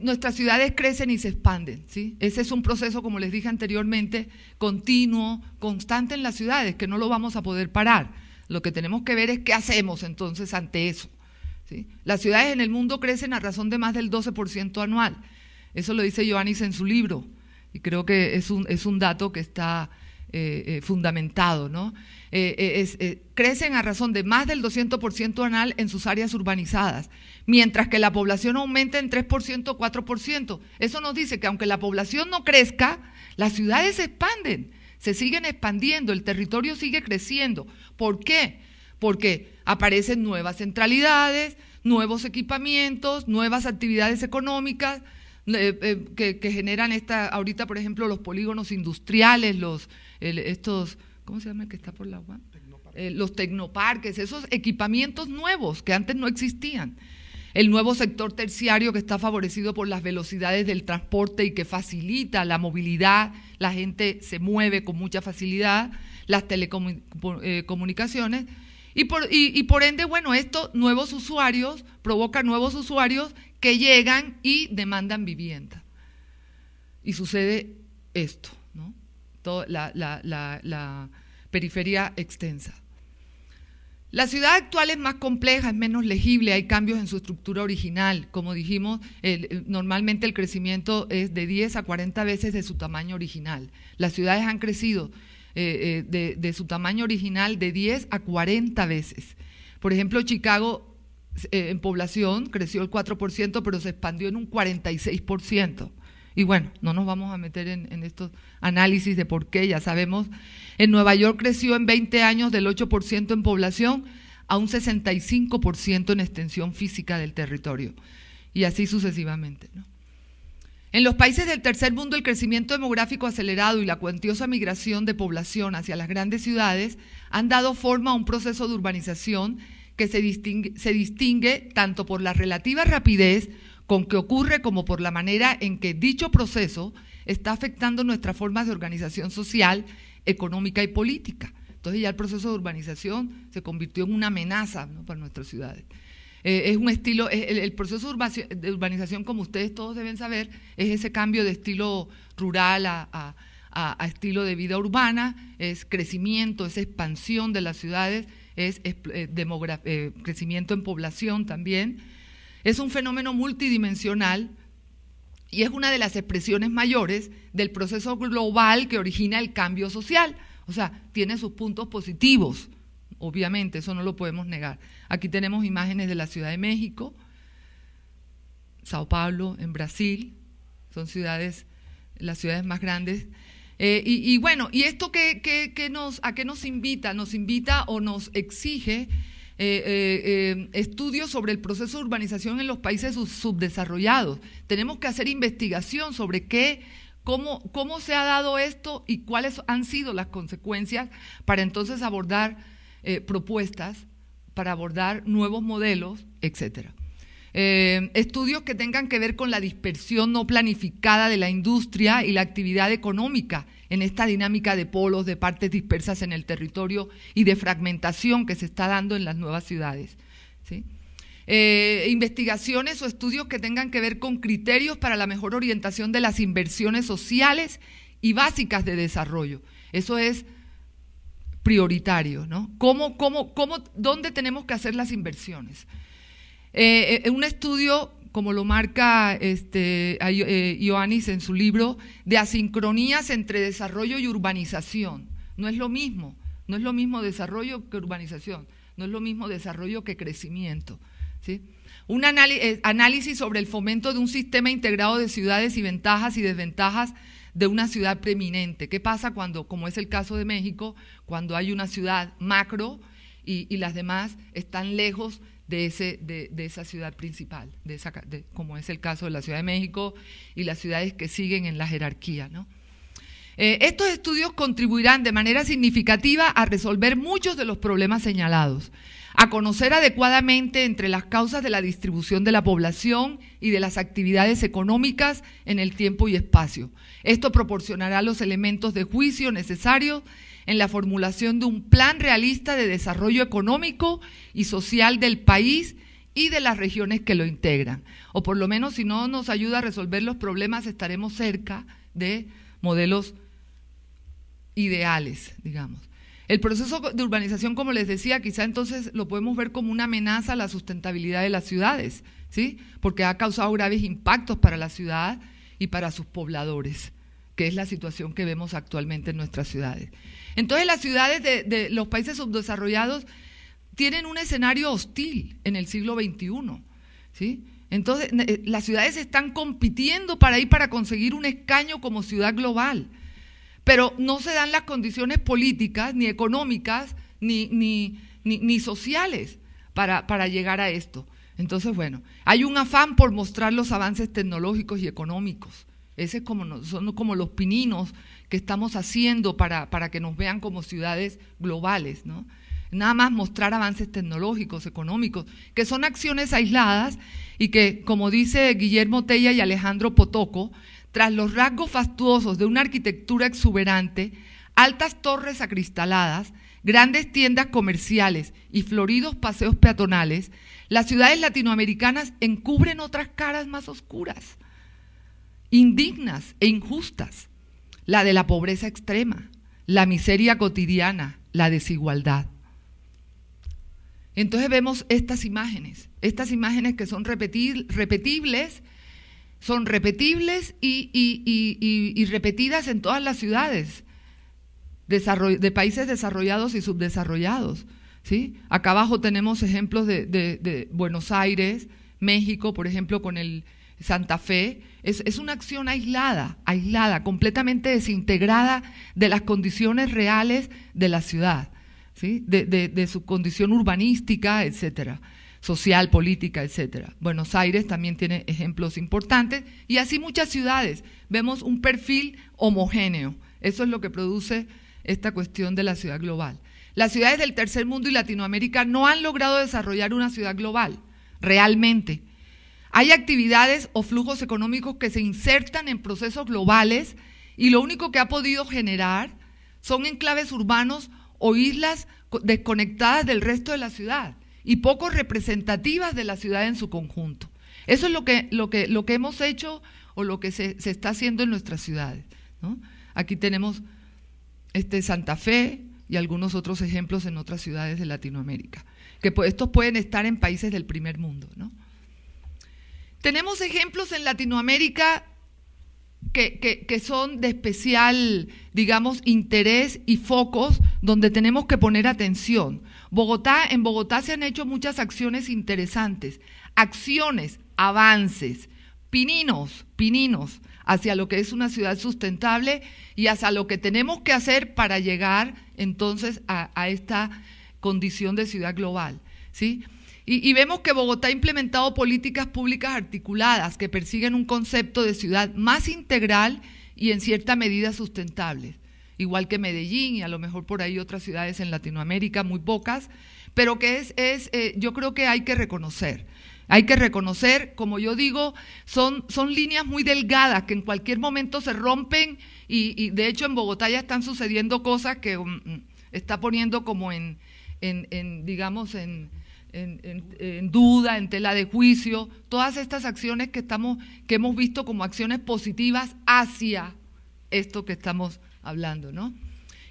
Speaker 1: Nuestras ciudades crecen y se expanden, ¿sí? Ese es un proceso, como les dije anteriormente, continuo, constante en las ciudades, que no lo vamos a poder parar. Lo que tenemos que ver es qué hacemos entonces ante eso, ¿sí? Las ciudades en el mundo crecen a razón de más del 12% anual. Eso lo dice Ioannis en su libro, y creo que es un dato que está fundamentado, ¿no? Crecen a razón de más del 200% anual en sus áreas urbanizadas, mientras que la población aumenta en 3% o 4%. Eso nos dice que aunque la población no crezca, las ciudades se expanden, se siguen expandiendo, el territorio sigue creciendo. ¿Por qué? Porque aparecen nuevas centralidades, nuevos equipamientos, nuevas actividades económicas, que generan ahorita, por ejemplo, los polígonos industriales, ¿cómo se llama el que está por la UAM? Los tecnoparques, esos equipamientos nuevos que antes no existían. El nuevo sector terciario que está favorecido por las velocidades del transporte y que facilita la movilidad, la gente se mueve con mucha facilidad, las telecomunicaciones, y por ende, bueno, esto provoca nuevos usuarios que llegan y demandan vivienda. Y sucede esto, ¿no? La periferia extensa. La ciudad actual es más compleja, es menos legible, hay cambios en su estructura original. Como dijimos, normalmente el crecimiento es de 10 a 40 veces de su tamaño original. Las ciudades han crecido de su tamaño original de 10 a 40 veces. Por ejemplo, Chicago en población creció el 4%, pero se expandió en un 46%. Y bueno, no nos vamos a meter en estos análisis de por qué, ya sabemos. En Nueva York creció en 20 años del 8% en población a un 65% en extensión física del territorio, y así sucesivamente, ¿no? En los países del tercer mundo, el crecimiento demográfico acelerado y la cuantiosa migración de población hacia las grandes ciudades han dado forma a un proceso de urbanización que se distingue tanto por la relativa rapidez con que ocurre como por la manera en que dicho proceso está afectando nuestras formas de organización social, económica y política. Entonces ya el proceso de urbanización se convirtió en una amenaza, ¿no?, para nuestras ciudades. Es un estilo, el proceso de urbanización, como ustedes todos deben saber, es ese cambio de estilo rural a estilo de vida urbana, es crecimiento, es expansión de las ciudades, es crecimiento en población también. Es un fenómeno multidimensional y es una de las expresiones mayores del proceso global que origina el cambio social. O sea, tiene sus puntos positivos, obviamente, eso no lo podemos negar. Aquí tenemos imágenes de la Ciudad de México, Sao Paulo en Brasil, son ciudades, las ciudades más grandes. Y bueno, ¿y esto a qué nos invita? Nos invita o nos exige estudios sobre el proceso de urbanización en los países subdesarrollados. Tenemos que hacer investigación sobre cómo se ha dado esto y cuáles han sido las consecuencias para entonces abordar propuestas, para abordar nuevos modelos, etcétera. Estudios que tengan que ver con la dispersión no planificada de la industria y la actividad económica en esta dinámica de polos, de partes dispersas en el territorio y de fragmentación que se está dando en las nuevas ciudades, ¿sí? Investigaciones o estudios que tengan que ver con criterios para la mejor orientación de las inversiones sociales y básicas de desarrollo. Eso es prioritario, ¿no? ¿Dónde tenemos que hacer las inversiones? Un estudio, como lo marca Ioannis en su libro, de asincronías entre desarrollo y urbanización. No es lo mismo desarrollo que urbanización, no es lo mismo desarrollo que crecimiento, ¿sí? Un análisis sobre el fomento de un sistema integrado de ciudades y ventajas y desventajas de una ciudad preeminente. ¿Qué pasa cuando, como es el caso de México, cuando hay una ciudad macro y las demás están lejos de esa ciudad principal, como es el caso de la Ciudad de México y las ciudades que siguen en la jerarquía, ¿no? Estos estudios contribuirán de manera significativa a resolver muchos de los problemas señalados, a conocer adecuadamente entre las causas de la distribución de la población y de las actividades económicas en el tiempo y espacio. Esto proporcionará los elementos de juicio necesarios en la formulación de un plan realista de desarrollo económico y social del país y de las regiones que lo integran. O por lo menos, si no nos ayuda a resolver los problemas, estaremos cerca de modelos ideales, digamos. El proceso de urbanización, como les decía, quizá entonces lo podemos ver como una amenaza a la sustentabilidad de las ciudades, ¿sí? Porque ha causado graves impactos para la ciudad y para sus pobladores, que es la situación que vemos actualmente en nuestras ciudades. Entonces, las ciudades de los países subdesarrollados tienen un escenario hostil en el siglo XXI, ¿sí? Entonces, las ciudades están compitiendo para conseguir un escaño como ciudad global, pero no se dan las condiciones políticas, ni económicas, ni sociales para llegar a esto. Entonces, bueno, hay un afán por mostrar los avances tecnológicos y económicos. Ese son como los pininos que estamos haciendo para que nos vean como ciudades globales, ¿no? Nada más mostrar avances tecnológicos, económicos, que son acciones aisladas y que, como dice Guillermo Tella y Alejandro Potoco, tras los rasgos fastuosos de una arquitectura exuberante, altas torres acristaladas, grandes tiendas comerciales y floridos paseos peatonales, las ciudades latinoamericanas encubren otras caras más oscuras, indignas e injustas, la de la pobreza extrema, la miseria cotidiana, la desigualdad. Entonces vemos estas imágenes que son repetibles y repetidas en todas las ciudades de países desarrollados y subdesarrollados, ¿sí? Acá abajo tenemos ejemplos de Buenos Aires, México, por ejemplo, con el Santa Fe. Es una acción aislada, completamente desintegrada de las condiciones reales de la ciudad, ¿sí? De su condición urbanística, etcétera, social, política, etcétera. Buenos Aires también tiene ejemplos importantes y así muchas ciudades. Vemos un perfil homogéneo. Eso es lo que produce esta cuestión de la ciudad global. Las ciudades del tercer mundo y Latinoamérica no han logrado desarrollar una ciudad global, realmente. Hay actividades o flujos económicos que se insertan en procesos globales y lo único que ha podido generar son enclaves urbanos o islas desconectadas del resto de la ciudad y poco representativas de la ciudad en su conjunto. Eso es lo que hemos hecho o lo que se está haciendo en nuestras ciudades, ¿no? Aquí tenemos Santa Fe y algunos otros ejemplos en otras ciudades de Latinoamérica, que estos pueden estar en países del primer mundo, ¿no? Tenemos ejemplos en Latinoamérica que son de especial, digamos, interés y focos donde tenemos que poner atención. En Bogotá se han hecho muchas acciones interesantes, avances, pininos hacia lo que es una ciudad sustentable y hacia lo que tenemos que hacer para llegar entonces a esta condición de ciudad global, ¿sí? Y vemos que Bogotá ha implementado políticas públicas articuladas que persiguen un concepto de ciudad más integral y en cierta medida sustentable, igual que Medellín y a lo mejor por ahí otras ciudades en Latinoamérica, muy pocas, pero que yo creo que hay que reconocer. Hay que reconocer, como yo digo, son líneas muy delgadas que en cualquier momento se rompen y de hecho en Bogotá ya están sucediendo cosas que está poniendo como digamos, en duda, en tela de juicio, todas estas acciones que hemos visto como acciones positivas hacia esto que estamos hablando, ¿no?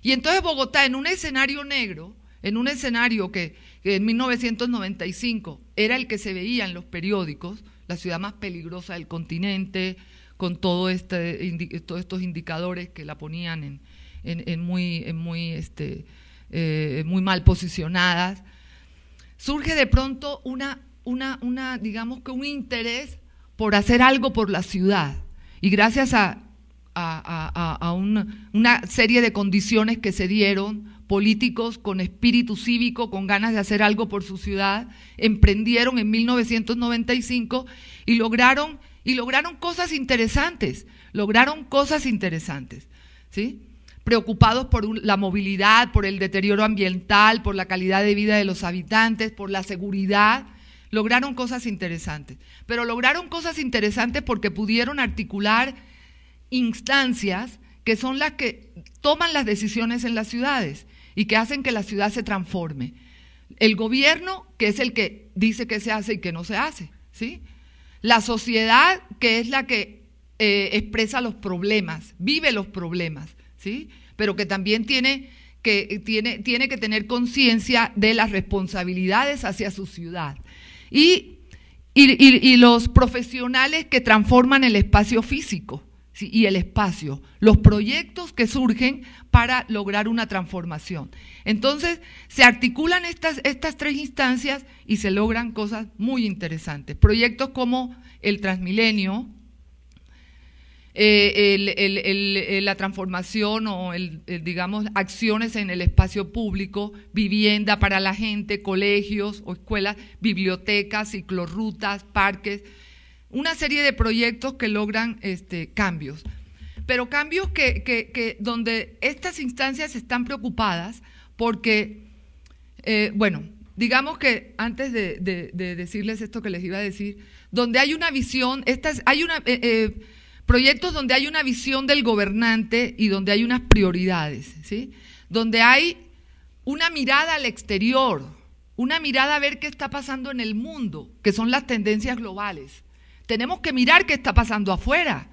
Speaker 1: Y entonces Bogotá, en un escenario negro, en un escenario que en 1995 era el que se veía en los periódicos, la ciudad más peligrosa del continente, con todos estos indicadores que la ponían muy mal posicionadas, surge de pronto digamos que un interés por hacer algo por la ciudad, y gracias a una serie de condiciones que se dieron, políticos con espíritu cívico, con ganas de hacer algo por su ciudad, emprendieron en 1995 y lograron cosas interesantes, ¿sí? Preocupados por la movilidad, por el deterioro ambiental, por la calidad de vida de los habitantes, por la seguridad, lograron cosas interesantes. Pero lograron cosas interesantes porque pudieron articular instancias que son las que toman las decisiones en las ciudades y que hacen que la ciudad se transforme. El gobierno, que es el que dice que se hace y que no se hace, ¿sí? La sociedad, que es la que expresa los problemas, vive los problemas, ¿sí? Pero que también tiene que tener conciencia de las responsabilidades hacia su ciudad. Y los profesionales que transforman el espacio físico, ¿sí? Y el espacio, los proyectos que surgen para lograr una transformación. Entonces, se articulan estas tres instancias y se logran cosas muy interesantes. Proyectos como el Transmilenio, la transformación o digamos, acciones en el espacio público, vivienda para la gente, colegios o escuelas, bibliotecas, ciclorrutas, parques, una serie de proyectos que logran cambios. Pero cambios donde estas instancias están preocupadas porque, bueno, digamos que antes de decirles esto que les iba a decir, donde hay una visión, proyectos donde hay una visión del gobernante y donde hay unas prioridades, ¿sí? Donde hay una mirada al exterior, una mirada a ver qué está pasando en el mundo, que son las tendencias globales. Tenemos que mirar qué está pasando afuera,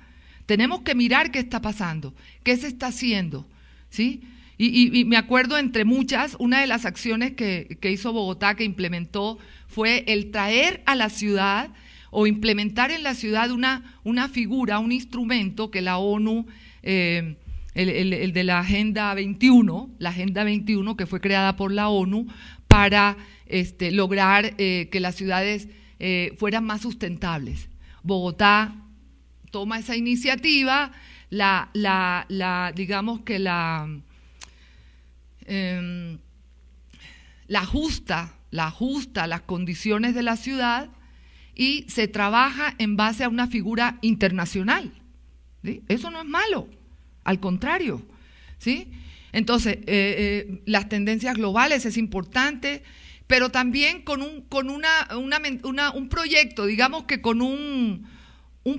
Speaker 1: tenemos que mirar qué está pasando, qué se está haciendo, ¿sí? Y me acuerdo, entre muchas, una de las acciones que hizo Bogotá, que implementó, fue el traer a la ciudad o implementar en la ciudad una figura, un instrumento que la ONU, el de la Agenda 21, que fue creada por la ONU para lograr que las ciudades fueran más sustentables. Bogotá toma esa iniciativa, digamos que la ajusta a las condiciones de la ciudad y se trabaja en base a una figura internacional, ¿sí? Eso no es malo, al contrario, ¿sí? Entonces, las tendencias globales es importante, pero también con un proyecto, digamos que con un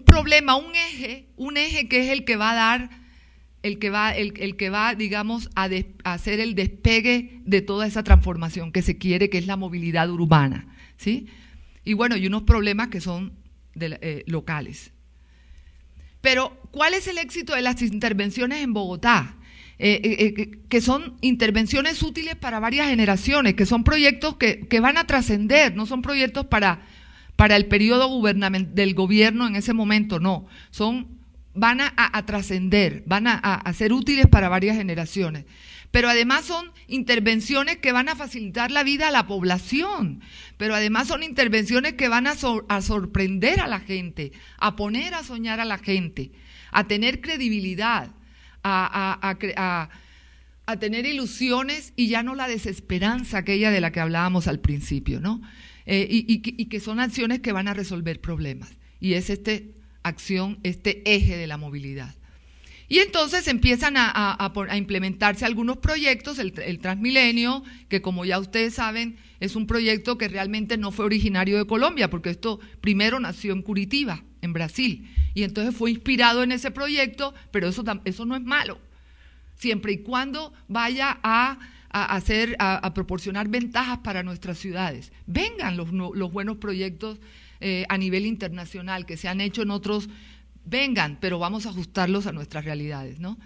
Speaker 1: problema, un eje que es el que va a dar, el que va, digamos, a hacer el despegue de toda esa transformación que se quiere, que es la movilidad urbana, ¿sí? Y bueno, y unos problemas que son locales. Pero, ¿cuál es el éxito de las intervenciones en Bogotá? Que son intervenciones útiles para varias generaciones, que son proyectos que van a trascender, no son proyectos para el periodo del gobierno en ese momento, no, van a trascender, van a ser útiles para varias generaciones. pero además son intervenciones que van a facilitar la vida a la población, pero además son intervenciones que van a sorprender a la gente, a poner a soñar a la gente, a tener credibilidad, a tener ilusiones y ya no la desesperanza aquella de la que hablábamos al principio, ¿no? Y que son acciones que van a resolver problemas. Y es este eje de la movilidad. Y entonces empiezan a implementarse algunos proyectos, el Transmilenio, que como ya ustedes saben, es un proyecto que realmente no fue originario de Colombia, porque esto primero nació en Curitiba, en Brasil, y entonces fue inspirado en ese proyecto, pero eso no es malo, siempre y cuando vaya a proporcionar ventajas para nuestras ciudades. Vengan los buenos proyectos a nivel internacional que se han hecho en otros, vengan, pero vamos a ajustarlos a nuestras realidades, ¿no?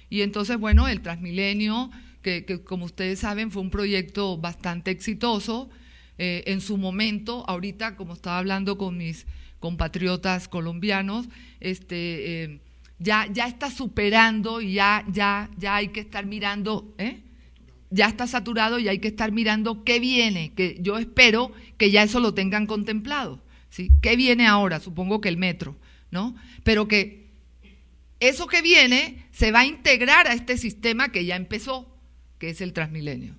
Speaker 1: Y entonces, bueno, el Transmilenio, que como ustedes saben fue un proyecto bastante exitoso en su momento. Ahorita, como estaba hablando con mis compatriotas colombianos, ya está superando y ya hay que estar mirando, ya está saturado y hay que estar mirando qué viene, que yo espero que ya eso lo tengan contemplado, ¿sí? ¿Qué viene ahora? Supongo que el metro, ¿no? Pero que eso que viene se va a integrar a este sistema que ya empezó, que es el Transmilenio.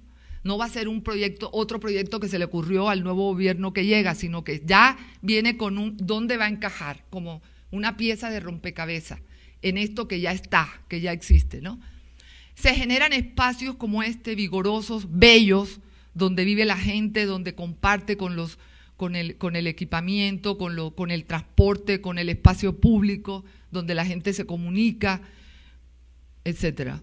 Speaker 1: No va a ser otro proyecto que se le ocurrió al nuevo gobierno que llega, sino que ya viene con dónde va a encajar, como una pieza de rompecabezas en esto que ya está, que ya existe, ¿no? Se generan espacios como este, vigorosos, bellos, donde vive la gente, donde comparte con el equipamiento, con el transporte, con el espacio público, donde la gente se comunica, etcétera.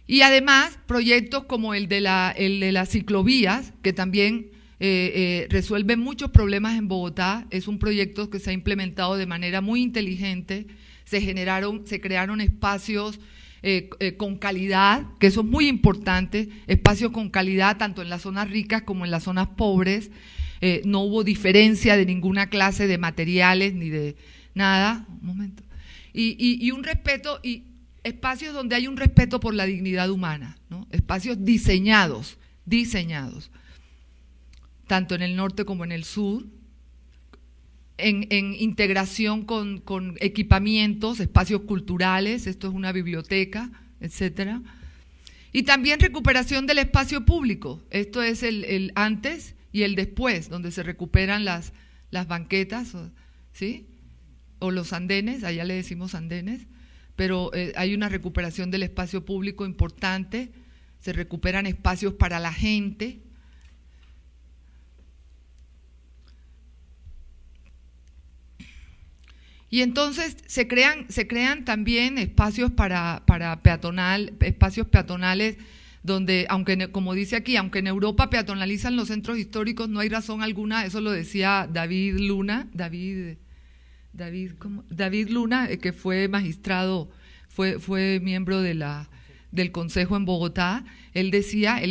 Speaker 1: Y además, proyectos como el de las ciclovías, que también resuelven muchos problemas en Bogotá. Es un proyecto que se ha implementado de manera muy inteligente. Se crearon espacios con calidad, que eso es muy importante, espacios con calidad tanto en las zonas ricas como en las zonas pobres. No hubo diferencia de ninguna clase de materiales ni de nada. Un momento. Y un respeto, y espacios donde hay un respeto por la dignidad humana, ¿no? Espacios diseñados, tanto en el norte como en el sur, en integración con equipamientos, espacios culturales, esto es una biblioteca, etcétera. Y también recuperación del espacio público, esto es el antes y el después, donde se recuperan las banquetas, ¿sí? O los andenes, allá le decimos andenes, pero hay una recuperación del espacio público importante, se recuperan espacios para la gente. Y entonces se crean también espacios espacios peatonales, donde, como dice aquí, aunque en Europa peatonalizan los centros históricos, no hay razón alguna, eso lo decía David Luna, que fue magistrado, fue miembro del Consejo en Bogotá. Él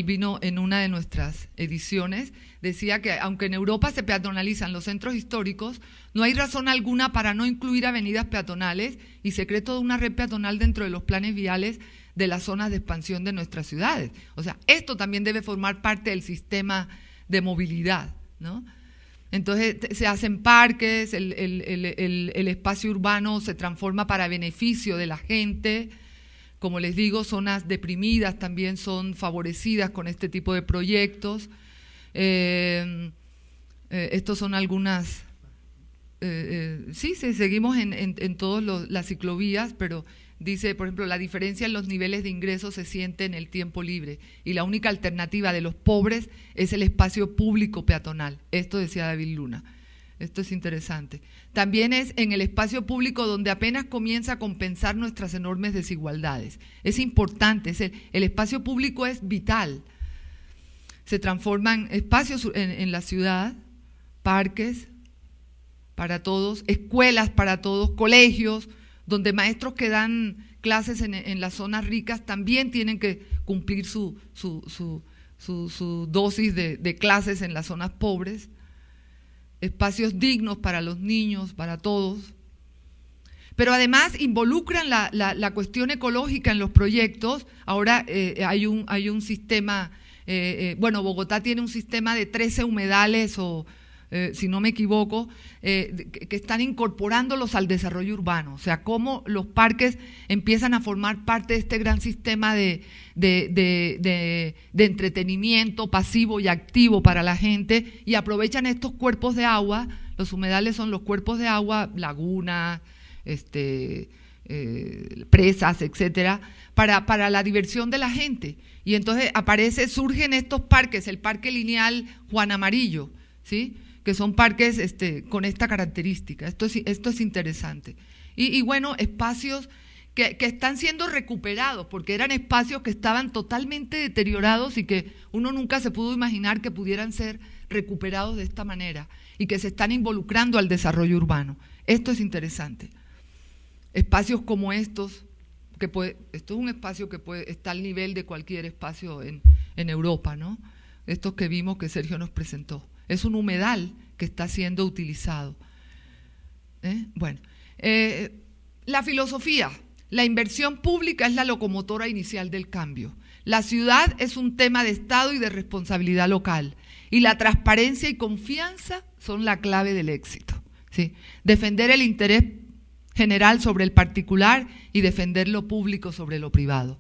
Speaker 1: vino en una de nuestras ediciones, decía que aunque en Europa se peatonalizan los centros históricos, no hay razón alguna para no incluir avenidas peatonales y se cree toda una red peatonal dentro de los planes viales de las zonas de expansión de nuestras ciudades. O sea, esto también debe formar parte del sistema de movilidad, ¿no? Entonces se hacen parques, el espacio urbano se transforma para beneficio de la gente. Como les digo, zonas deprimidas también son favorecidas con este tipo de proyectos. Estos son algunas, sí, seguimos en todas las ciclovías, pero dice, por ejemplo, la diferencia en los niveles de ingresos se siente en el tiempo libre y la única alternativa de los pobres es el espacio público peatonal. Esto decía David Luna. Esto es interesante. También es en el espacio público donde apenas comienza a compensar nuestras enormes desigualdades. Es importante, el espacio público es vital. Se transforman espacios en la ciudad, parques para todos, escuelas para todos, colegios, donde maestros que dan clases en las zonas ricas también tienen que cumplir su dosis de clases en las zonas pobres. Espacios dignos para los niños, para todos. pero además involucran la cuestión ecológica en los proyectos. Ahora hay un sistema, bueno, Bogotá tiene un sistema de 13 humedales, o si no me equivoco, que están incorporándolos al desarrollo urbano. O sea, cómo los parques empiezan a formar parte de este gran sistema de entretenimiento pasivo y activo para la gente, y aprovechan estos cuerpos de agua. Los humedales son los cuerpos de agua, lagunas, presas, etcétera, para la diversión de la gente. Y entonces surgen estos parques, el Parque Lineal Juan Amarillo, ¿sí?, que son parques con esta característica. Esto es interesante. Y bueno, espacios que están siendo recuperados, porque eran espacios que estaban totalmente deteriorados y que uno nunca se pudo imaginar que pudieran ser recuperados de esta manera, y que se están involucrando al desarrollo urbano. Esto es interesante. Espacios como estos, esto es un espacio que está al nivel de cualquier espacio en Europa, ¿no? Estos que vimos que Sergio nos presentó. Es un humedal que está siendo utilizado. Bueno, la filosofía, la inversión pública es la locomotora inicial del cambio. La ciudad es un tema de Estado y de responsabilidad local, y la transparencia y confianza son la clave del éxito, ¿sí? Defender el interés general sobre el particular y defender lo público sobre lo privado.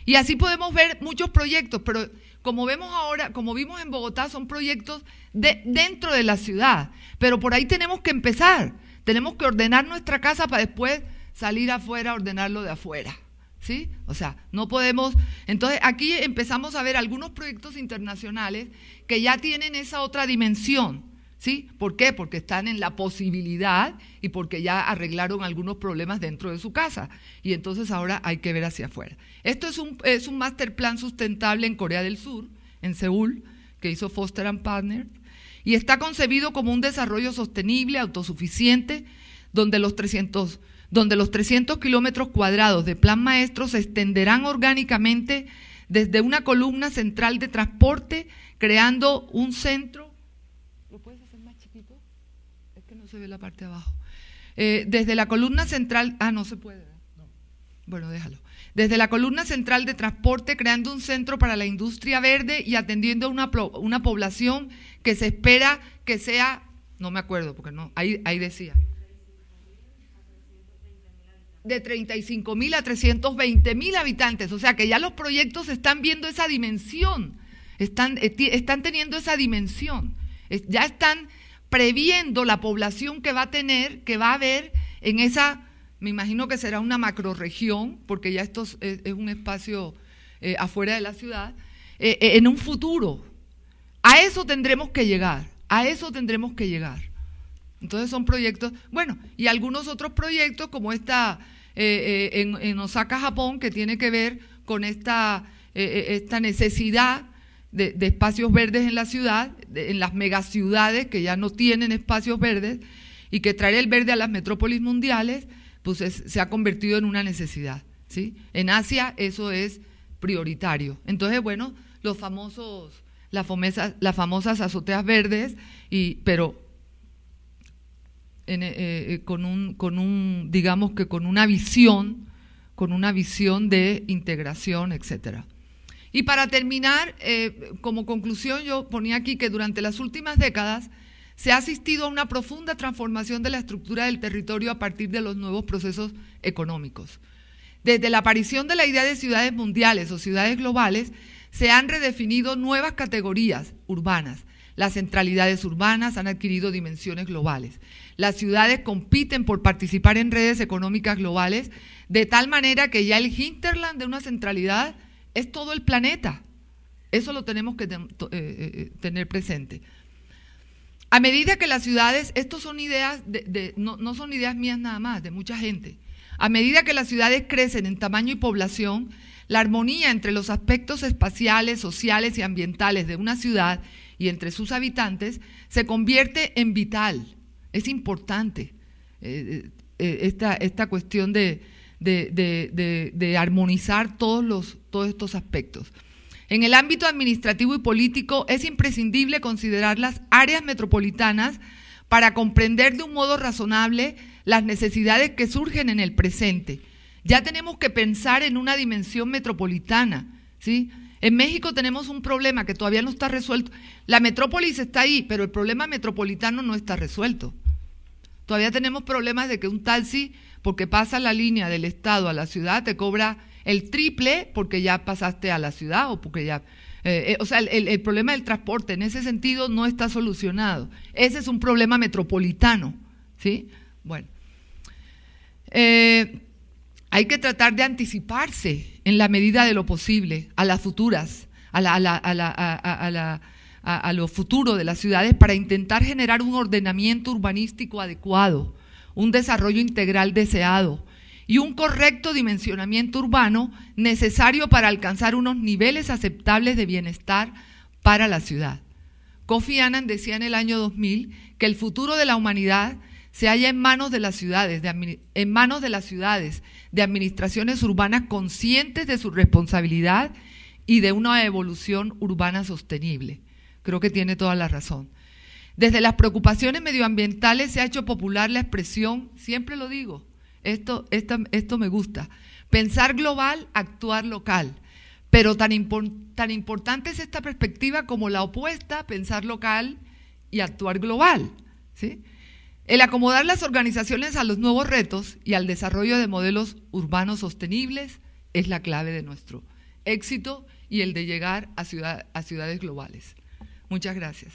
Speaker 1: Y así podemos ver muchos proyectos, pero como vemos ahora, como vimos en Bogotá, son proyectos dentro de la ciudad, pero por ahí tenemos que empezar. Tenemos que ordenar nuestra casa para después salir afuera a ordenarlo de afuera, ¿sí? O sea, no podemos. Entonces aquí empezamos a ver algunos proyectos internacionales que ya tienen esa otra dimensión, ¿sí? ¿Por qué? Porque están en la posibilidad y porque ya arreglaron algunos problemas dentro de su casa, y entonces ahora hay que ver hacia afuera. Esto es un master plan sustentable en Corea del Sur, en Seúl, que hizo Foster & Partners, y está concebido como un desarrollo sostenible, autosuficiente, donde los 300 kilómetros cuadrados de plan maestro se extenderán orgánicamente desde una columna central de transporte, creando un centro. ¿Lo puedes hacer más chiquito? Es que no se ve la parte de abajo. Desde la columna central, no se puede. No. Bueno, déjalo. Desde la columna central de transporte, creando un centro para la industria verde y atendiendo a una población que se espera que sea, no me acuerdo, porque no, ahí decía, de 35.000 a 320.000 habitantes. O sea que ya los proyectos están viendo esa dimensión, están teniendo esa dimensión. Ya están previendo la población que va a haber en esa, me imagino que será una macrorregión, porque ya esto es un espacio afuera de la ciudad, en un futuro. A eso tendremos que llegar, Entonces son proyectos, bueno, y algunos otros proyectos como en Osaka, Japón, que tiene que ver con esta necesidad de espacios verdes en la ciudad, en las megaciudades que ya no tienen espacios verdes, y que traer el verde a las metrópolis mundiales, pues se ha convertido en una necesidad, ¿sí? En Asia eso es prioritario. Entonces, bueno, las famosas azoteas verdes, pero digamos que con una visión de integración, etcétera. Y para terminar, como conclusión, yo ponía aquí que durante las últimas décadas se ha asistido a una profunda transformación de la estructura del territorio a partir de los nuevos procesos económicos. Desde la aparición de la idea de ciudades mundiales o ciudades globales, se han redefinido nuevas categorías urbanas. Las centralidades urbanas han adquirido dimensiones globales. Las ciudades compiten por participar en redes económicas globales, de tal manera que ya el hinterland de una centralidad es todo el planeta. Eso lo tenemos que tener presente. A medida que las ciudades, estos son ideas, no son ideas mías nada más, de mucha gente. A medida que las ciudades crecen en tamaño y población, la armonía entre los aspectos espaciales, sociales y ambientales de una ciudad y entre sus habitantes se convierte en vital. Es importante esta cuestión de armonizar todos estos aspectos. En el ámbito administrativo y político es imprescindible considerar las áreas metropolitanas para comprender de un modo razonable las necesidades que surgen en el presente. Ya tenemos que pensar en una dimensión metropolitana, ¿sí? En México tenemos un problema que todavía no está resuelto. La metrópolis está ahí, pero el problema metropolitano no está resuelto. Todavía tenemos problemas de que un taxi, porque pasa la línea del estado a la ciudad, te cobra el triple porque ya pasaste a la ciudad o porque ya… o sea, el problema del transporte en ese sentido no está solucionado. Ese es un problema metropolitano, ¿sí? Bueno, hay que tratar de anticiparse en la medida de lo posible a las futuras, a lo futuro de las ciudades para intentar generar un ordenamiento urbanístico adecuado, un desarrollo integral deseado y un correcto dimensionamiento urbano necesario para alcanzar unos niveles aceptables de bienestar para la ciudad. Kofi Annan decía en el año 2000 que el futuro de la humanidad se halla en manos de las ciudades, de administraciones urbanas conscientes de su responsabilidad y de una evolución urbana sostenible. Creo que tiene toda la razón. Desde las preocupaciones medioambientales se ha hecho popular la expresión, siempre lo digo, esto me gusta, pensar global, actuar local. Pero tan importante es esta perspectiva como la opuesta, pensar local y actuar global, ¿sí? El acomodar las organizaciones a los nuevos retos y al desarrollo de modelos urbanos sostenibles es la clave de nuestro éxito y el de llegar a ciudades globales. Muchas gracias.